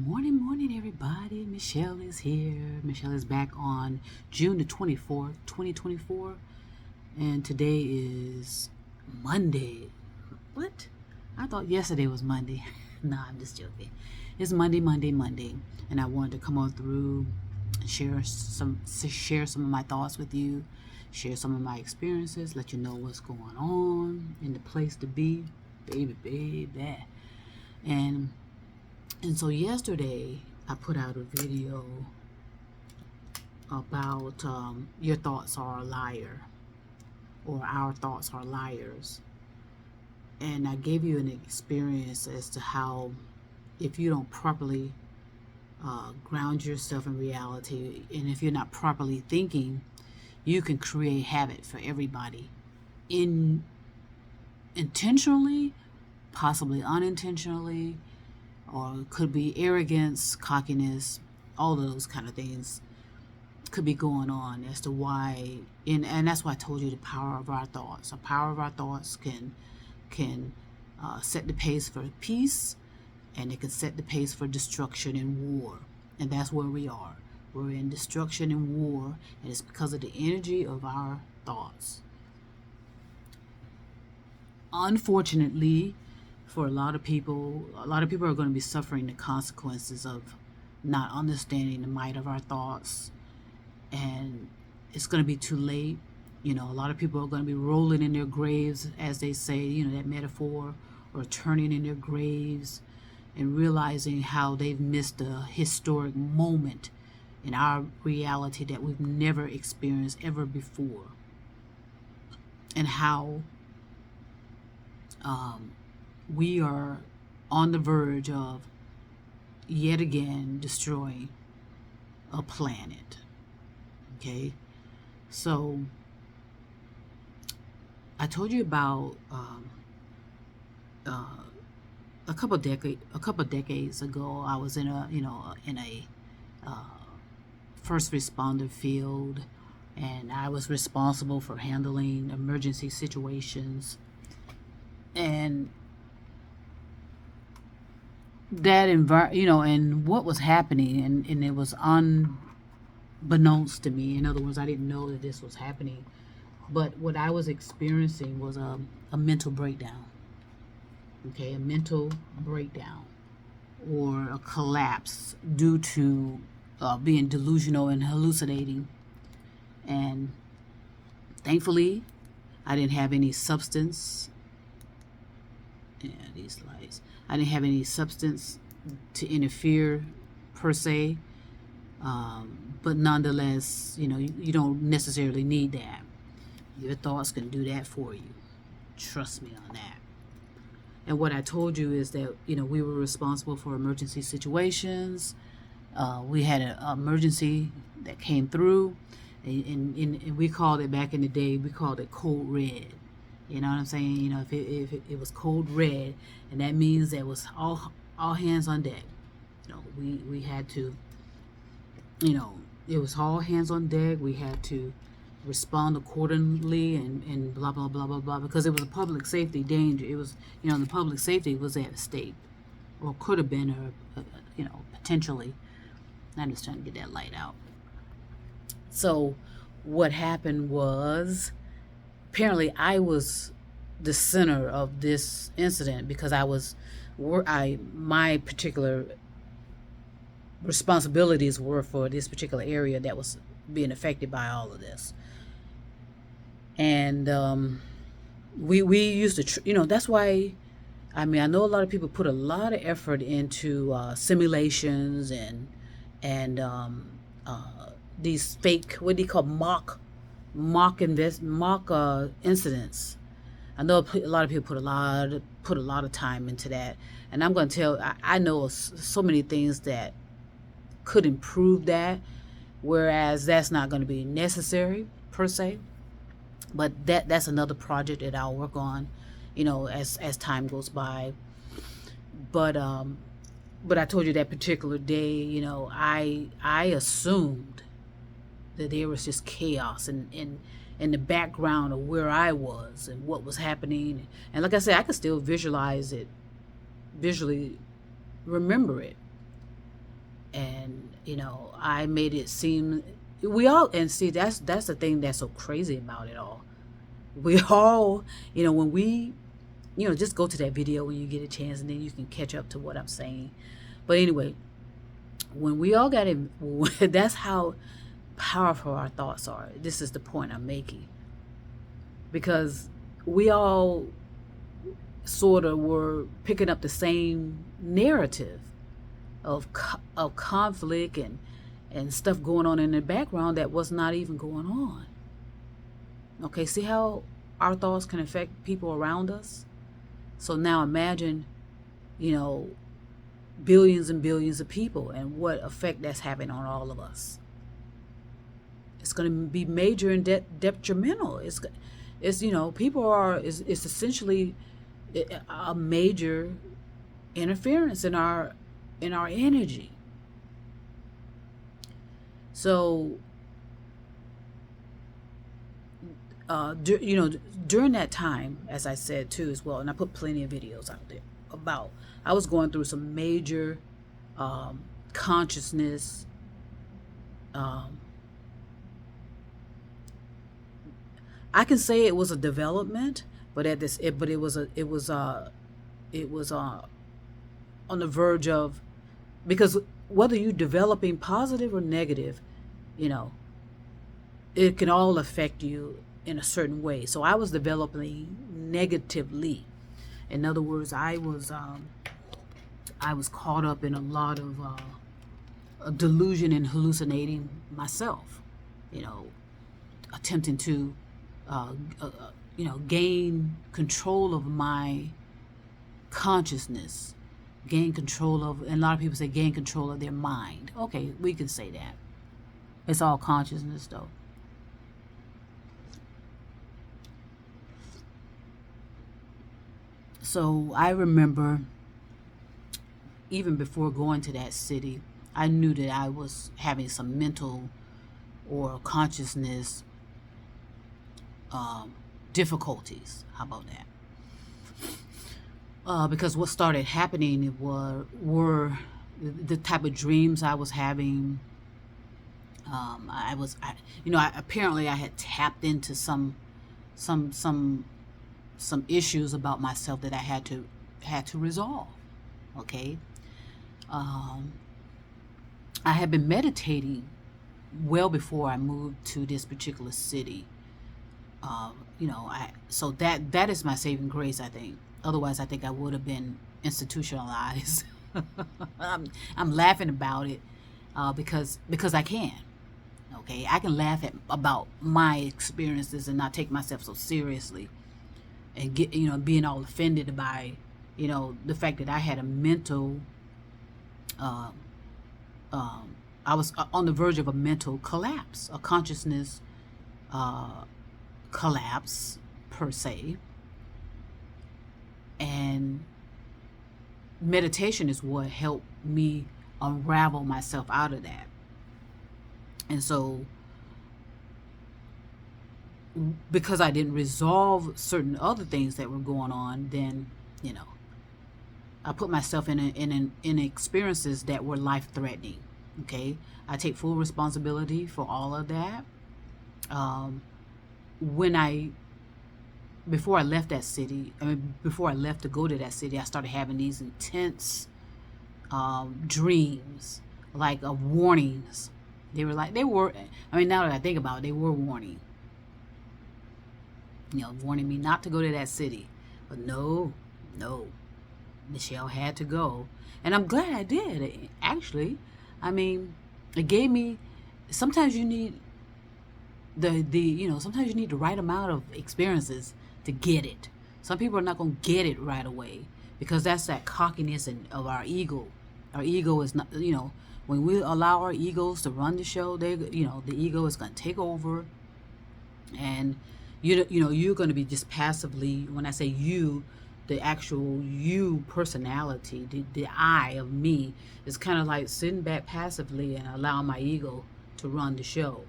Morning, morning, everybody. Michelle is here. Michelle is back on June the 24th, 2024. And today is Monday. What? I thought yesterday was Monday. Nah, I'm just joking. It's Monday. And I wanted to come on through and share some of my thoughts with you, share some of my experiences, let you know what's going on in the place to be. Baby. And so yesterday I put out a video about your thoughts are a liar, or our thoughts are liars. And I gave you an experience as to how, if you don't properly ground yourself in reality, and if you're not properly thinking, you can create havoc for everybody, intentionally, possibly unintentionally, or it could be arrogance, cockiness, all those kind of things could be going on as to why. And that's why I told you the power of our thoughts. The power of our thoughts can set the pace for peace, and it can set the pace for destruction and war. And that's where we are. We're in destruction and war, and it's because of the energy of our thoughts. Unfortunately, for a lot of people are going to be suffering the consequences of not understanding the might of our thoughts, and it's going to be too late. A lot of people are going to be rolling in their graves, as they say, that metaphor, or turning in their graves and realizing how they've missed a historic moment in our reality that we've never experienced ever before, and how we are on the verge of yet again destroying a planet. Okay, so I told you about a couple decades ago. I was in a first responder field, and I was responsible for handling emergency situations. And that and what was happening, and it was unbeknownst to me. In other words, I didn't know that this was happening, but what I was experiencing was a mental breakdown. Okay, a mental breakdown, or a collapse due to being delusional and hallucinating. And thankfully, I didn't have any substance. These lights. I didn't have any substance to interfere per se, but nonetheless, you don't necessarily need that. Your thoughts can do that for you. Trust me on that. And what I told you is that we were responsible for emergency situations. We had an emergency that came through, and we called it, back in the day, we called it code red. You know what I'm saying? If it was code red, and that means that was all hands on deck. We had to, it was all hands on deck. We had to respond accordingly, and blah blah blah blah blah, because it was a public safety danger. It was, the public safety was at stake, or could have been, or potentially. I'm just trying to get that light out. So what happened was, apparently I was the center of this incident, because my particular responsibilities were for this particular area that was being affected by all of this. And we used to, that's why, I know a lot of people put a lot of effort into simulations and these fake, what do you call, mock incidents. I know a lot of people put a lot of time into that, and I'm going to tell. I know so many things that could improve that, whereas that's not going to be necessary per se. But that's another project that I'll work on, as time goes by. But I told you that particular day, I assumed that there was just chaos in the background of where I was and what was happening. And like I said, I could still visually remember it. I made it seem we all, and see, that's the thing that's so crazy about it all. We all, when we, just go to that video when you get a chance, and then you can catch up to what I'm saying. But anyway, when we all got in, that's how powerful our thoughts are. This is the point I'm making, because we all sort of were picking up the same narrative of conflict and stuff going on in the background that was not even going on. Okay, see how our thoughts can affect people around us? So now imagine, billions and billions of people and what effect that's having on all of us. It's going to be major and detrimental. It's people it's essentially a major interference in our energy. So during that time, as I said too as well, and I put plenty of videos out there about, I was going through some major consciousness I can say it was a development, but it was on the verge of, because whether you're developing positive or negative, you know, it can all affect you in a certain way. So I was developing negatively. In other words, I was caught up in a lot of delusion and hallucinating myself, attempting to gain control of my consciousness, gain control of, and a lot of people say gain control of their mind. Okay, we can say that. It's all consciousness though. So I remember, even before going to that city, I knew that I was having some mental or consciousness difficulties. How about that? Because what started happening were the type of dreams I was having. Apparently I had tapped into some issues about myself that I had to resolve. Okay. I had been meditating well before I moved to this particular city. So that is my saving grace, I think. Otherwise, I think I would have been institutionalized. I'm laughing about it because I can. Okay, I can laugh about my experiences and not take myself so seriously, and get being all offended by the fact that I had a mental. I was on the verge of a mental collapse, a consciousness collapse per se. And meditation is what helped me unravel myself out of that. And so, because I didn't resolve certain other things that were going on, then I put myself in experiences that were life-threatening. Okay, I take full responsibility for all of that. Before I left that city, before I left to go to that city, I started having these intense dreams, like warnings. Now that I think about it, they were warning. Warning me not to go to that city. But no, Michelle had to go. And I'm glad I did, actually. It gave me, sometimes you need sometimes you need the right amount of experiences to get it. Some people are not going to get it right away because that's that cockiness of our ego. Our ego is not, when we allow our egos to run the show, the ego is going to take over, and you're going to be just passively. When I say you, the actual you personality, the I of me, is kind of like sitting back passively and allowing my ego to run the show.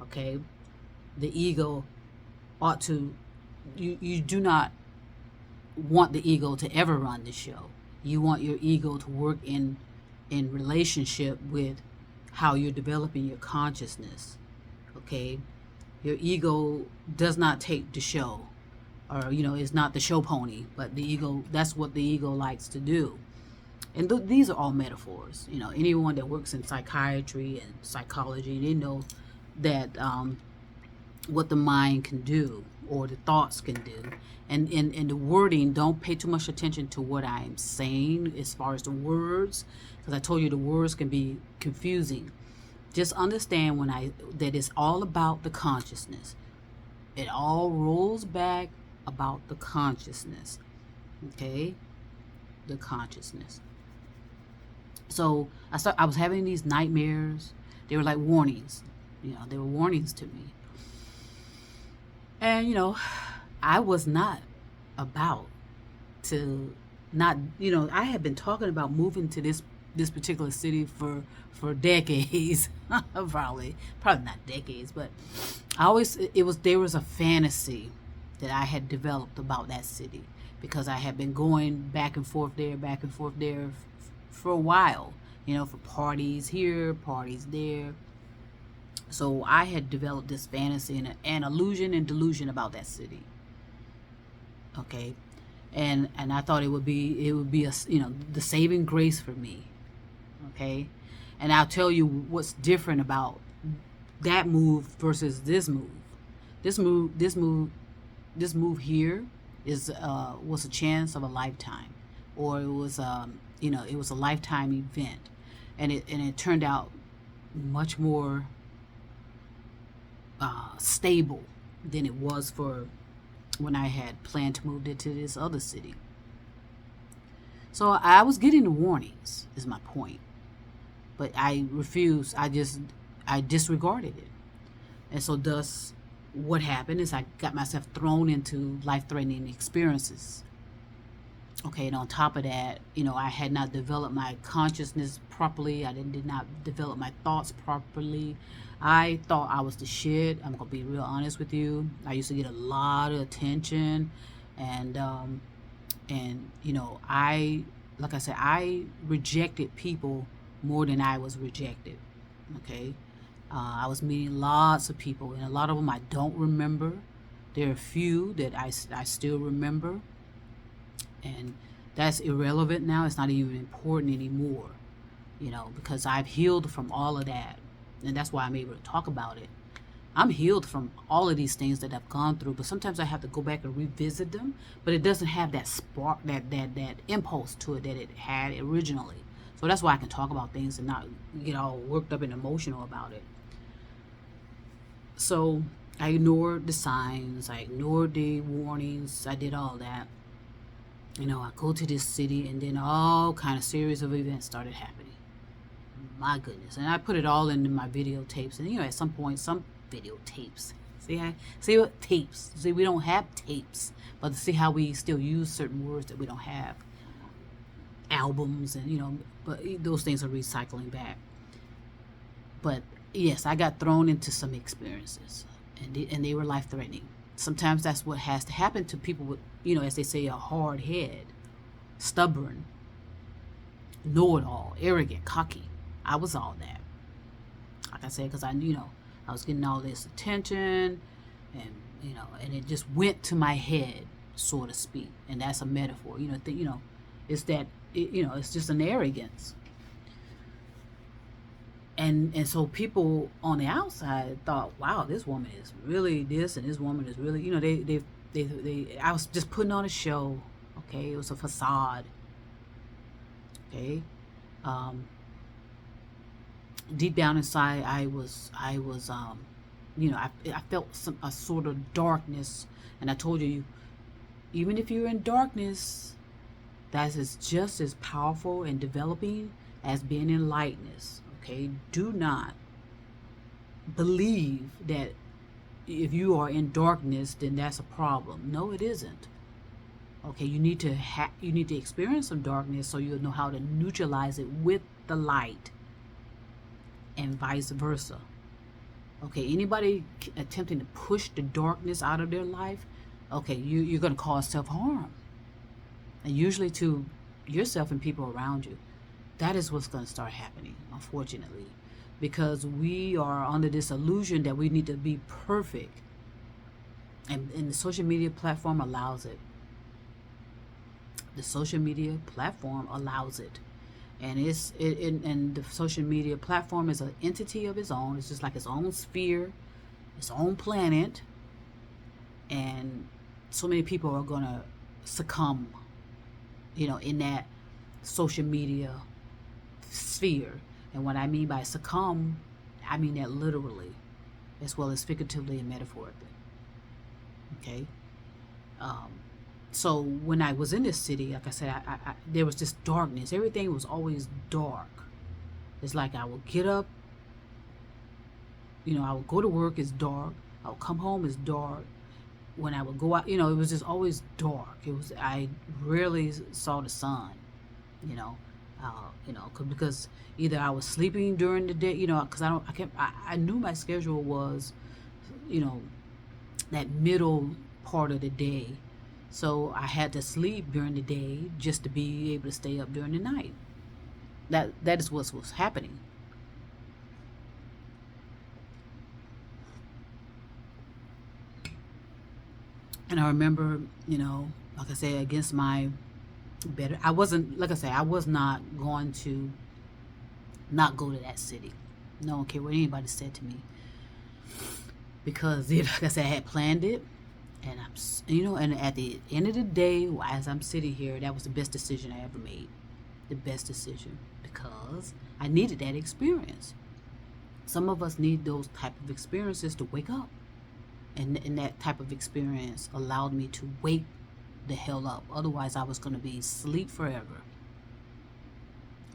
Okay, the ego ought to. You do not want the ego to ever run the show. You want your ego to work in relationship with how you're developing your consciousness. Okay, your ego does not take the show, or is not the show pony, but the ego, that's what the ego likes to do. And these are all metaphors. Anyone that works in psychiatry and psychology, they know that what the mind can do, or the thoughts can do. And the wording, don't pay too much attention to what I'm saying as far as the words, because I told you the words can be confusing. Just understand that it's all about the consciousness. It all rolls back about the consciousness. Okay? The consciousness. So I was having these nightmares. They were like warnings. They were warnings to me. And I was not about to not, I had been talking about moving to this particular city for decades. probably not decades, but there was a fantasy that I had developed about that city, because I had been going back and forth there for a while, for parties here, parties there. So I had developed this fantasy and an illusion and delusion about that city. Okay, and I thought it would be a, the saving grace for me. Okay, and I'll tell you what's different about that move versus this move. This move here was a chance of a lifetime, or it was it was a lifetime event, and it turned out much more stable than it was for when I had planned to move into this other city. So I was getting the warnings, is my point, but I refused. I disregarded it, and so thus what happened is I got myself thrown into life-threatening experiences. Okay, and on top of that, I had not developed my consciousness properly. I did not develop my thoughts properly. I thought I was the shit. I'm gonna be real honest with you. I used to get a lot of attention, and like I said, I rejected people more than I was rejected. Okay, I was meeting lots of people, and a lot of them I don't remember. There are a few that I still remember, and that's irrelevant now. It's not even important anymore, because I've healed from all of that, and that's why I'm able to talk about it. I'm healed from all of these things that I've gone through, but sometimes I have to go back and revisit them, but it doesn't have that spark, that impulse to it that it had originally. So that's why I can talk about things and not get all worked up and emotional about it. So I ignored the signs, I ignored the warnings, I did all that. I go to this city, and then all kind of series of events started happening. My goodness. And I put it all into my videotapes. And at some point, some videotapes. See what tapes. See, we don't have tapes, but see how we still use certain words that we don't have. Albums, and but those things are recycling back. But yes, I got thrown into some experiences, and they were life-threatening. Sometimes that's what has to happen to people with, as they say, a hard head, stubborn, know-it-all, arrogant, cocky. I was all that. Like I said, because I was getting all this attention, and and it just went to my head, so to speak. And that's a metaphor. It's that it's just an arrogance. And so people on the outside thought, wow, this woman is really this, and this woman is really, I was just putting on a show. Okay, it was a facade. Okay, deep down inside, I felt a sort of darkness, and I told you, even if you're in darkness, that is just as powerful and developing as being in lightness. Okay, do not believe that if you are in darkness, then that's a problem. No, it isn't. Okay, you need to experience some darkness so you'll know how to neutralize it with the light, and vice versa. Okay, anybody attempting to push the darkness out of their life, okay, you're going to cause self-harm, and usually to yourself and people around you. That is what's going to start happening, unfortunately. because we are under this illusion that we need to be perfect, and the social media platform allows it. The social media platform allows it, and and the social media platform is an entity of its own. It's just like its own sphere, its own planet, and so many people are gonna succumb, in that social media sphere. And what I mean by succumb, I mean that literally, as well as figuratively and metaphorically. Okay. Um, so when I was in this city, like I said, there was this darkness. Everything was always dark. It's like I would get up, I would go to work, it's dark. I would come home, it's dark. When I would go out, it was just always dark. I rarely saw the sun, you know, because either I was sleeping during the day, because I knew my schedule was, you know, that middle part of the day. So I had to sleep during the day just to be able to stay up during the night. That is what was happening. And I remember, like I said, against my better, I wasn't, like I said, I was not going to not go to that city. No one care what anybody said to me, because, like I said, I had planned it, and and at the end of the day, as I'm sitting here, that was the best decision I ever made. The best decision, because I needed that experience. Some of us need those type of experiences to wake up. And that type of experience allowed me to wake the hell up. Otherwise, I was going to be asleep forever.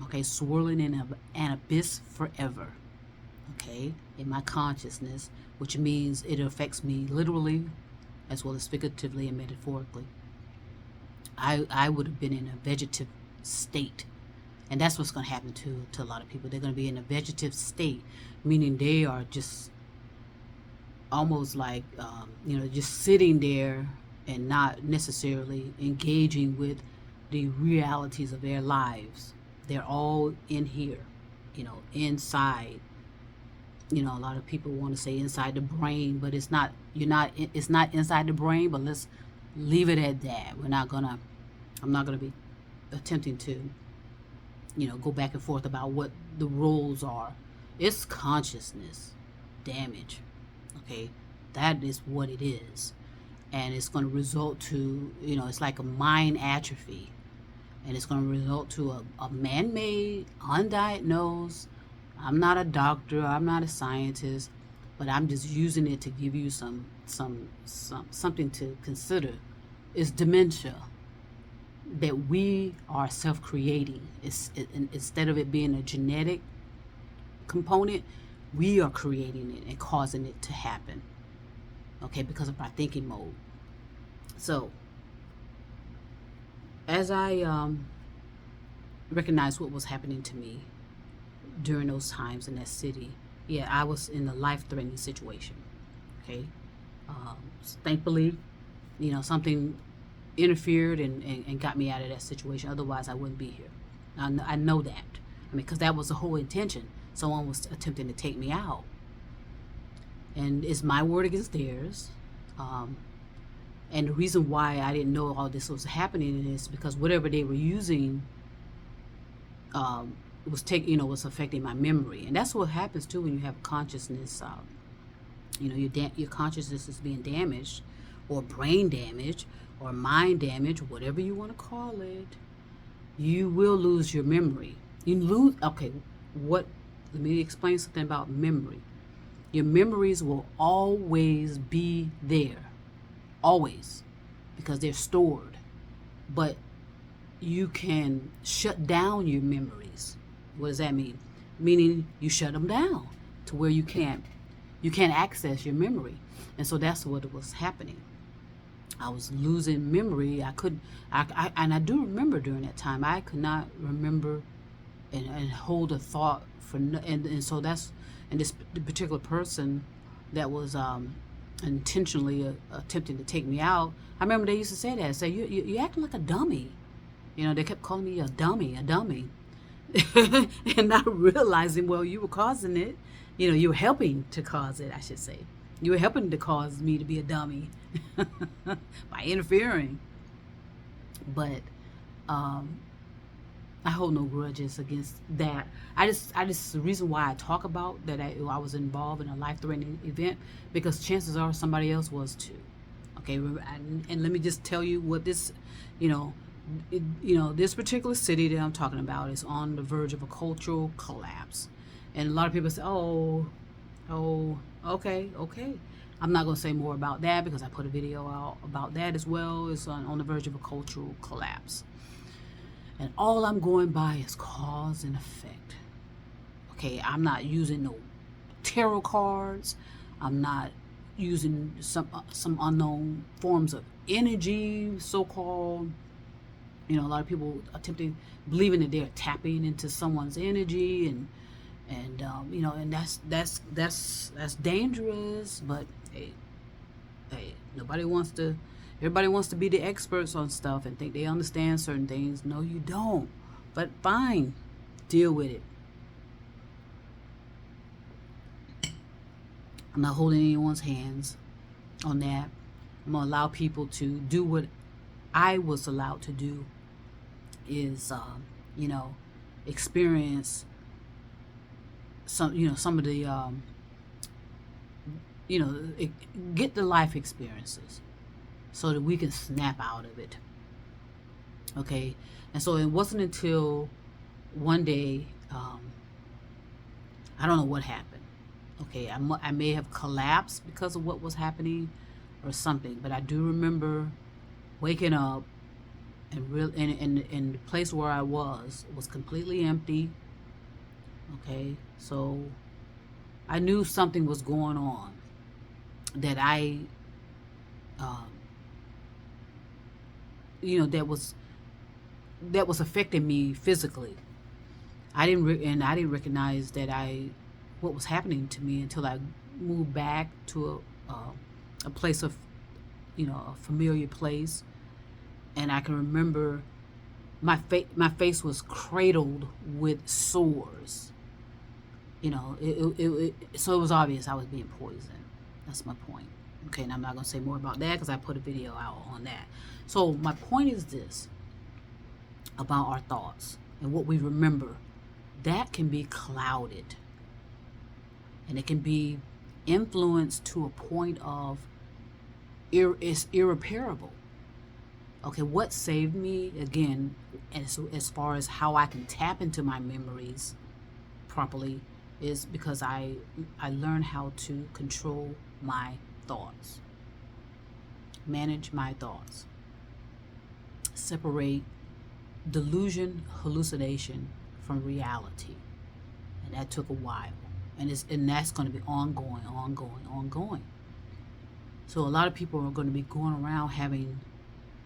Okay, swirling in an abyss forever. Okay, in my consciousness, which means it affects me literally as well as figuratively and metaphorically. I would have been in a vegetative state. And that's what's going to happen to a lot of people. They're going to be in a vegetative state, meaning they are just almost like, just sitting there and not necessarily engaging with the realities of their lives. They're all in here, inside. A lot of people want to say inside the brain, but it's not. It's not inside the brain. But let's leave it at that. I'm not gonna be attempting to, go back and forth about what the roles are. It's consciousness damage. Okay, that is what it is, and it's going to result to, it's like a mind atrophy, and it's going to result to a man-made, undiagnosed. I'm not a doctor, I'm not a scientist, but I'm just using it to give you something to consider. It's dementia that we are self-creating. Instead of it being a genetic component, we are creating it and causing it to happen. Okay, because of our thinking mode. So, as I recognized what was happening to me during those times in that city, yeah, I was in a life-threatening situation. Okay, thankfully, something interfered and got me out of that situation. Otherwise, I wouldn't be here. I know that. Because that was the whole intention. Someone was attempting to take me out. And it's my word against theirs. And the reason why I didn't know all this was happening is because whatever they were using was affecting my memory. And that's what happens too when you have consciousness. Your consciousness is being damaged, or brain damage, or mind damage, whatever you want to call it. You will lose your memory. Okay, let me explain something about memory. Your memories will always be there. Always. Because they're stored. But you can shut down your memories. What does that mean? Meaning you shut them down to where you can't access your memory. And so that's what was happening. I was losing memory. And I do remember during that time, I could not remember and hold a thought and so that's, and this particular person that was intentionally attempting to take me out. I remember they used to say that, you acting like a dummy. They kept calling me a dummy. and not realizing, well, you were causing it. You were helping to cause it, I should say. You were helping to cause me to be a dummy by interfering. But um, I hold no grudges against that. I just the reason why I talk about that I was involved in a life-threatening event, because chances are somebody else was too. Okay, and let me just tell you what this, you know, this particular city that I'm talking about is on the verge of a cultural collapse, and a lot of people say, oh, okay, okay. I'm not going to say more about that because I put a video out about that as well. It's on the verge of a cultural collapse. And all I'm going by is cause and effect. Okay, I'm not using no tarot cards. I'm not using some unknown forms of energy, so-called. A lot of people attempting, believing that they're tapping into someone's energy, and that's dangerous. But hey, everybody wants to be the experts on stuff and think they understand certain things. No, you don't. But fine, deal with it. I'm not holding anyone's hands on that. I'm gonna allow people to do what I was allowed to do, is experience some of the get the life experiences so that we can snap out of it. Okay, and so it wasn't until one day, I don't know what happened. Okay, I may have collapsed because of what was happening or something, but I do remember waking up, and the place where I was completely empty. Okay, so I knew something was going on that um, that was affecting me physically. I didn't recognize what was happening to me until I moved back to a place of, a familiar place, and I can remember my face was cradled with sores. So it was obvious I was being poisoned. That's my point. Okay, and I'm not gonna say more about that because I put a video out on that. So my point is this about our thoughts and what we remember. That can be clouded, and it can be influenced to a point of it's irreparable. Okay, what saved me again, as far as how I can tap into my memories properly, is because I learned how to control my thoughts, manage my thoughts, separate delusion, hallucination from reality, and that took a while, and that's going to be ongoing. So a lot of people are going to be going around having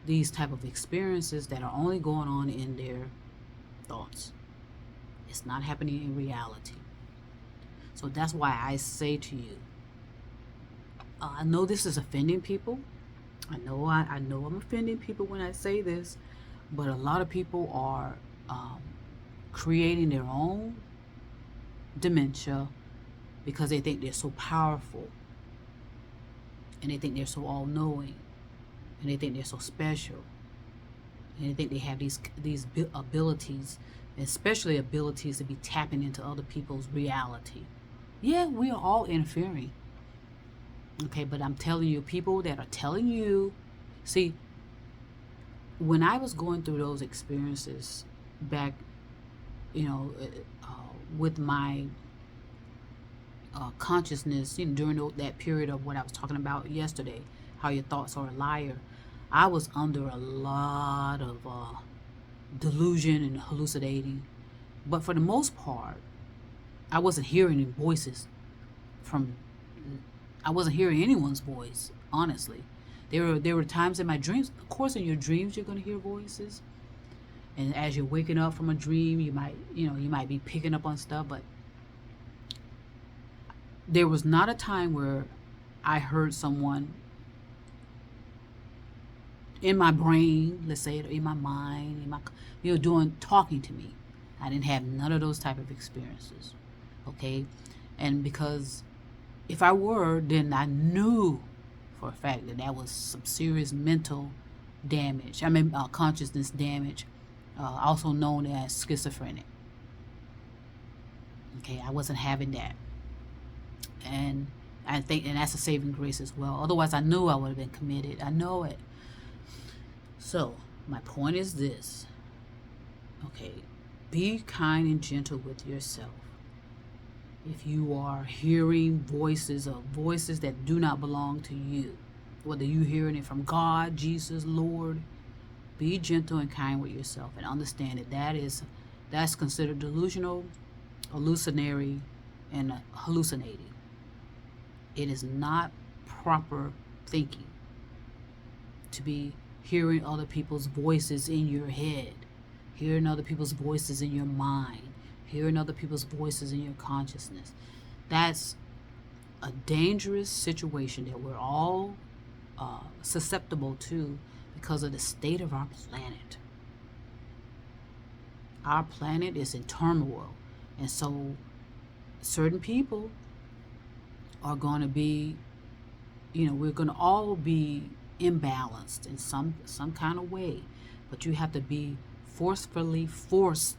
these type of experiences that are only going on in their thoughts. It's not happening in reality. So that's why I say to you, I know this is offending people. I know I'm offending people when I say this, but a lot of people are creating their own dementia because they think they're so powerful, and they think they're so all-knowing, and they think they're so special, and they think they have these abilities, especially abilities to be tapping into other people's reality. Yeah, we are all interfering. Okay, but I'm telling you, people that are telling you, see, when I was going through those experiences back, with my consciousness, during that period of what I was talking about yesterday, how your thoughts are a liar, I was under a lot of delusion and hallucinating. But for the most part, I wasn't hearing voices I wasn't hearing anyone's voice, honestly. There were times in my dreams. Of course, in your dreams, you're going to hear voices. And as you're waking up from a dream, you might be picking up on stuff. But there was not a time where I heard someone in my brain, let's say, in my mind, talking to me. I didn't have none of those type of experiences. Okay? And because if I were, then I knew for a fact that that was some serious mental damage. Consciousness damage, also known as schizophrenic. Okay, I wasn't having that. And I think, and that's a saving grace as well. Otherwise, I knew I would have been committed. I know it. So, my point is this. Okay, be kind and gentle with yourself. If you are hearing voices that do not belong to you, whether you're hearing it from God, Jesus, Lord, be gentle and kind with yourself and understand that that's considered delusional, hallucinatory, and hallucinating. It is not proper thinking to be hearing other people's voices in your head, hearing other people's voices in your mind, hearing other people's voices in your consciousness. That's a dangerous situation that we're all susceptible to because of the state of our planet. Our planet is in turmoil, and so certain people are going to be, we're going to all be imbalanced in some kind of way, but you have to be forcefully forced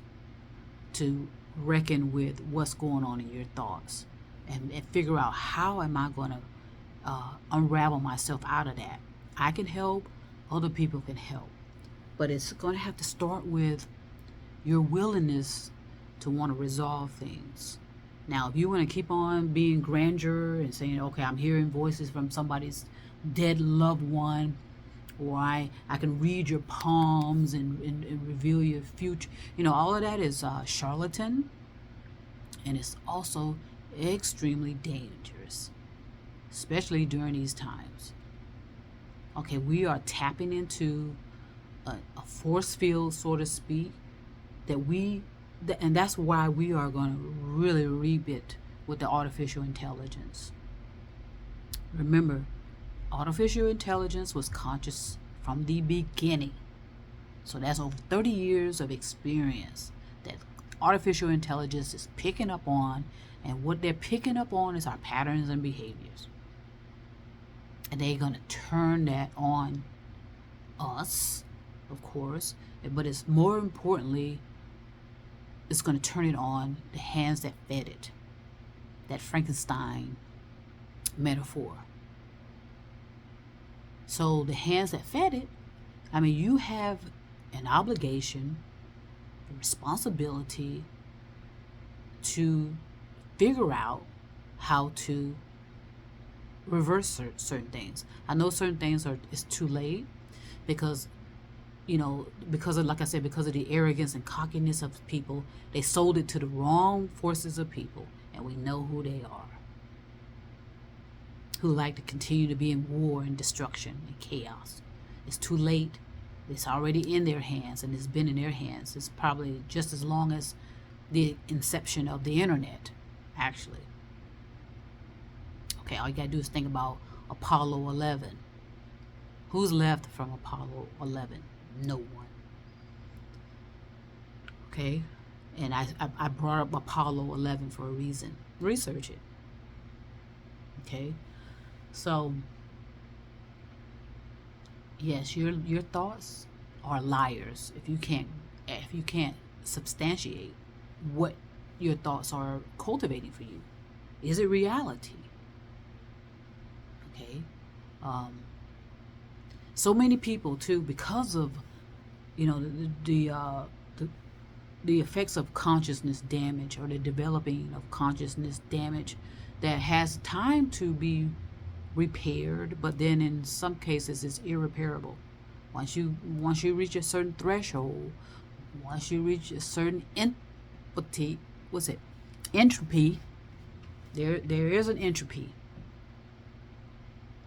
to reckon with what's going on in your thoughts and figure out how am I going to unravel myself out of that. I can help, other people can help, but it's going to have to start with your willingness to want to resolve things. Now, if you want to keep on being grandeur and saying, okay, I'm hearing voices from somebody's dead loved one, or I can read your palms and reveal your future, all of that is charlatan, and it's also extremely dangerous, especially during these times. Okay, we are tapping into a force field, so to speak, and that's why we are going to really reap it with the artificial intelligence. Remember, artificial intelligence was conscious from the beginning. So that's over 30 years of experience that artificial intelligence is picking up on, and what they're picking up on is our patterns and behaviors. And they're going to turn that on us, of course, but it's more importantly, it's going to turn it on the hands that fed it. That Frankenstein metaphor. So the hands that fed it, you have an obligation, a responsibility to figure out how to reverse certain things. I know certain things it's too late because because of, like I said, because of the arrogance and cockiness of people, they sold it to the wrong forces of people, and we know who they are, who like to continue to be in war and destruction and chaos. It's too late. It's already in their hands, and it's been in their hands. It's probably just as long as the inception of the internet, actually. Okay, all you gotta do is think about Apollo 11. Who's left from Apollo 11? No one. Okay, and I brought up Apollo 11 for a reason. Research it. Okay, so yes, your thoughts are liars if you can't substantiate what your thoughts are cultivating for you. Is it reality? Okay, so many people too, because of the effects of consciousness damage, or the developing of consciousness damage that has time to be repaired, but then in some cases it's irreparable. Once you reach a certain threshold, once you reach a certain entropy, there is an entropy,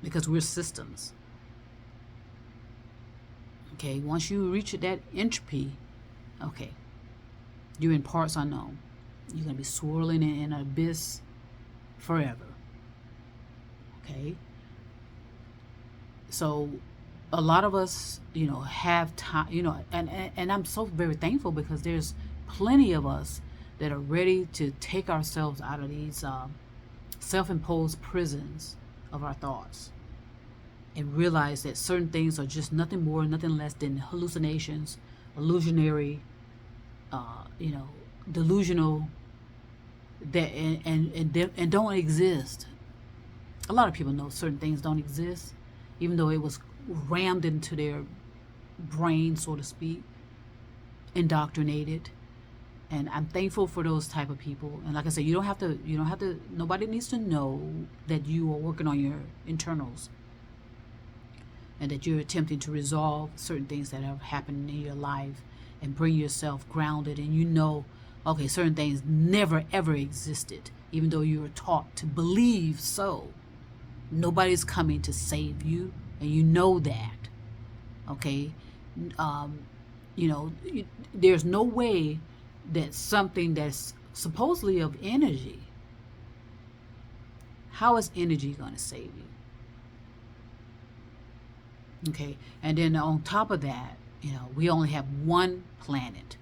because we're systems. Okay, once you reach that entropy, okay, you're in parts unknown. You're going to be swirling in an abyss forever. Okay? So a lot of us, have time, and I'm so very thankful because there's plenty of us that are ready to take ourselves out of these self-imposed prisons of our thoughts and realize that certain things are just nothing more, nothing less than hallucinations, illusionary, delusional, that and don't exist. A lot of people know certain things don't exist, even though it was rammed into their brain, so to speak, indoctrinated. And I'm thankful for those type of people. And like I said, you don't have to, nobody needs to know that you are working on your internals and that you're attempting to resolve certain things that have happened in your life and bring yourself grounded. And okay, certain things never ever existed, even though you were taught to believe so. Nobody's coming to save you, and you know that. Okay, there's no way that something that's supposedly of energy, how is energy going to save you? Okay, and then on top of that, we only have one planet.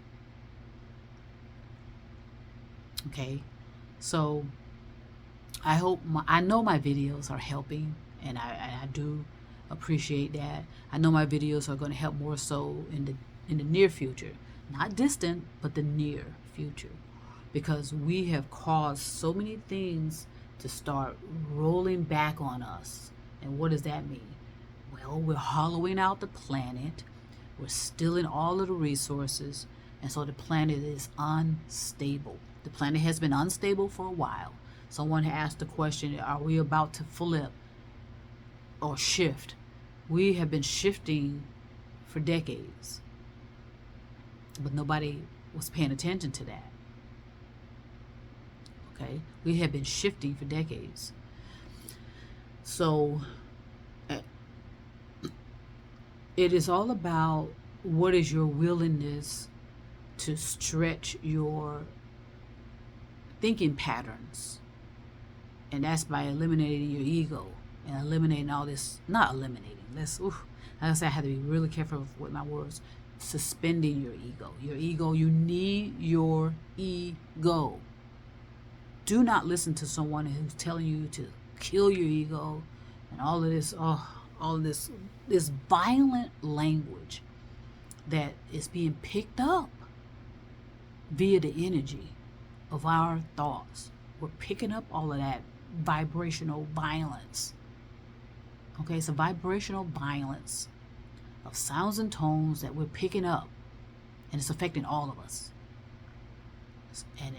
Okay, so I know my videos are helping, and I do appreciate that. I know my videos are going to help more so in the near future, not distant, but the near future, because we have caused so many things to start rolling back on us. And what does that mean? Well, we're hollowing out the planet, we're stealing all of the resources, and so the planet is unstable. The planet has been unstable for a while. Someone asked the question, are we about to flip or shift? We have been shifting for decades, but nobody was paying attention to that. Okay, we have been shifting for decades. So it is all about what is your willingness to stretch your thinking patterns, and that's by eliminating your ego and eliminating all this. Not eliminating. Like I said, I have to be really careful with my words. Suspending your ego. Your ego. You need your ego. Do not listen to someone who's telling you to kill your ego and all of this. All of this violent language that is being picked up via the energy of our thoughts. We're picking up all of that vibrational violence. Okay, it's a vibrational violence of sounds and tones that we're picking up, and it's affecting all of us. And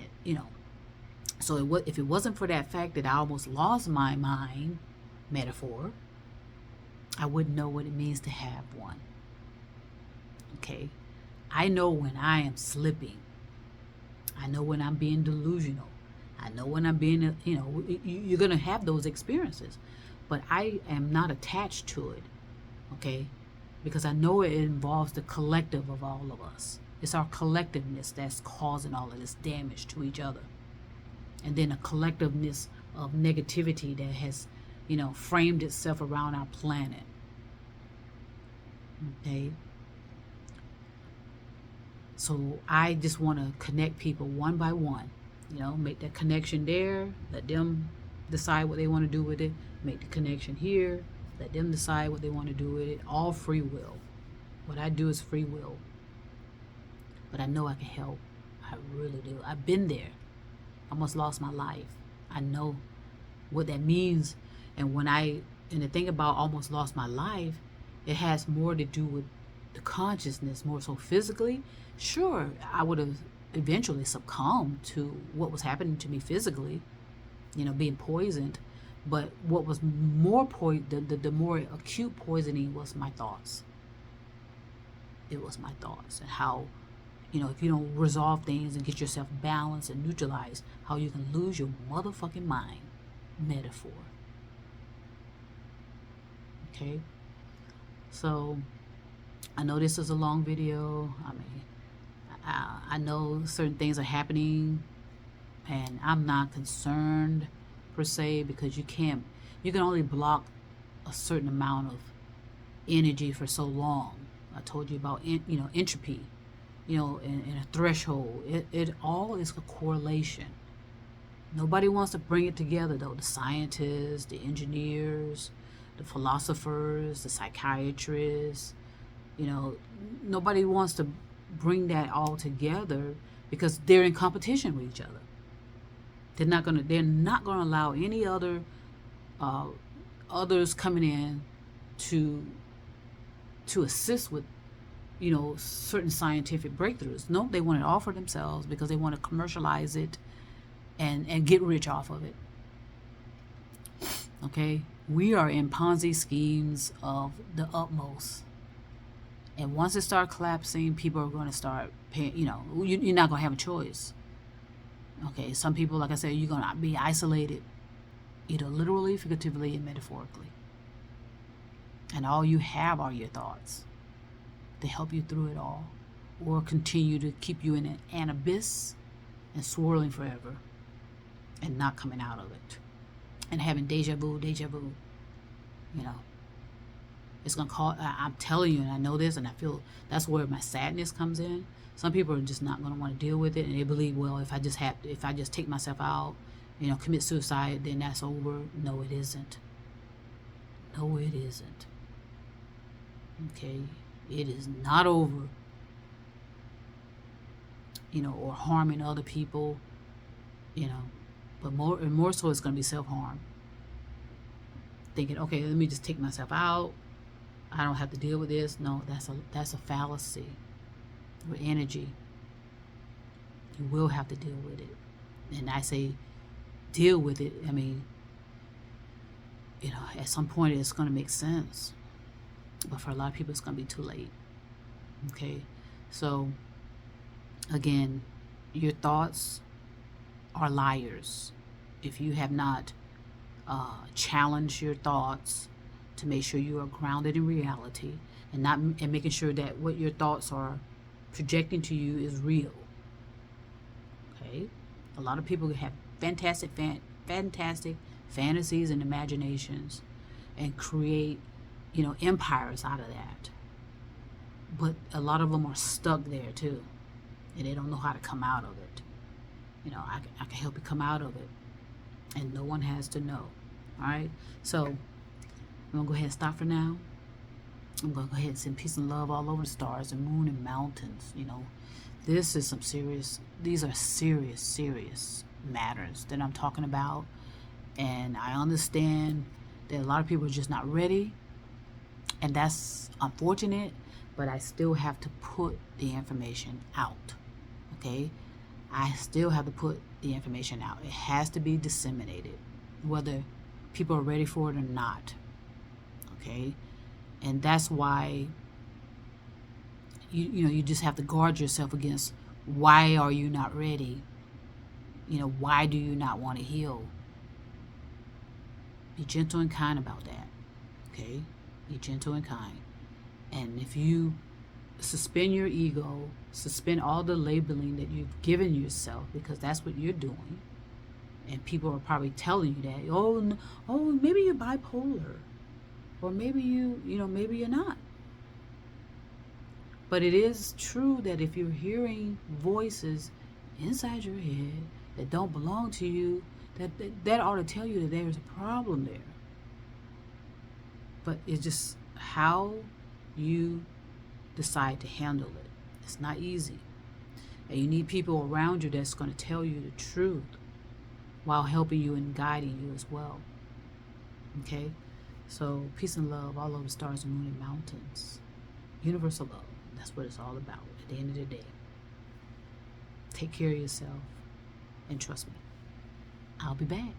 so if it wasn't for that fact that I almost lost my mind, metaphor, I wouldn't know what it means to have one. Okay, I know when I am slipping. I know when I'm being delusional. I know when I'm being, you're going to have those experiences. But I am not attached to it, okay? Because I know it involves the collective of all of us. It's our collectiveness that's causing all of this damage to each other. And then a collectiveness of negativity that has, framed itself around our planet. Okay? So I just want to connect people one by one. Make that connection there. Let them decide what they want to do with it. Make the connection here. Let them decide what they want to do with it. All free will. What I do is free will. But I know I can help. I really do. I've been there. I almost lost my life. I know what that means. And the thing about almost lost my life, it has more to do with the consciousness, more so physically. Sure, I would have eventually succumbed to what was happening to me physically, being poisoned. But what was more the more acute poisoning was my thoughts. It was my thoughts, and how, if you don't resolve things and get yourself balanced and neutralized, how you can lose your motherfucking mind. Metaphor. Okay? So, I know this is a long video. I know certain things are happening, and I'm not concerned per se, because you can only block a certain amount of energy for so long. I told you about entropy. and a threshold. It all is a correlation. Nobody wants to bring it together, though. The scientists, the engineers, the philosophers, the psychiatrists, nobody wants to bring that all together because they're in competition with each other. They're not gonna allow any others coming in to assist with certain scientific breakthroughs. No, they want to offer themselves because they want to commercialize it and get rich off of it. Okay, we are in Ponzi schemes of the utmost, and once it starts collapsing, people are going to start paying. You're not going to have a choice. Okay, some people, like I said, you're going to be isolated, either literally, figuratively, and metaphorically, and all you have are your thoughts to help you through it all, or continue to keep you in an abyss and swirling forever and not coming out of it and having deja vu. It's gonna call. I'm telling you, and I know this, and I feel that's where my sadness comes in. Some people are just not gonna want to deal with it, and they believe, well, if I just take myself out, commit suicide, then that's over. No, it isn't. No, it isn't. Okay, it is not over. Or harming other people. But more so, it's gonna be self-harm. Thinking, okay, let me just take myself out. I don't have to deal with this. No, that's a fallacy. With energy, you will have to deal with it. And I say deal with it. I mean, at some point it's going to make sense. But for a lot of people, it's going to be too late. Okay? So, again, your thoughts are liars. If you have not challenged your thoughts to make sure you are grounded in reality and making sure that what your thoughts are projecting to you is real. Okay? A lot of people have fantastic fantasies and imaginations and create, empires out of that. But a lot of them are stuck there too, and they don't know how to come out of it. I can help you come out of it, and no one has to know. All right? So I'm going to go ahead and stop for now. I'm going to go ahead and send peace and love all over the stars and moon and mountains. This is these are serious matters that I'm talking about. And I understand that a lot of people are just not ready. And that's unfortunate, but I still have to put the information out. Okay? I still have to put the information out. It has to be disseminated, whether people are ready for it or not. Okay? And that's why you just have to guard yourself against, why are you not ready? Why do you not want to heal? Be gentle and kind about that. Okay? Be gentle and kind. And if you suspend your ego, suspend all the labeling that you've given yourself, because that's what you're doing. And people are probably telling you that, oh, maybe you're bipolar. Or maybe maybe you're not. But it is true that if you're hearing voices inside your head that don't belong to you, that ought to tell you that there's a problem there. But it's just how you decide to handle it. It's not easy. And you need people around you that's going to tell you the truth while helping you and guiding you as well. Okay? So, peace and love all over the stars and moon and mountains. Universal love. That's what it's all about at the end of the day. Take care of yourself and trust me, I'll be back.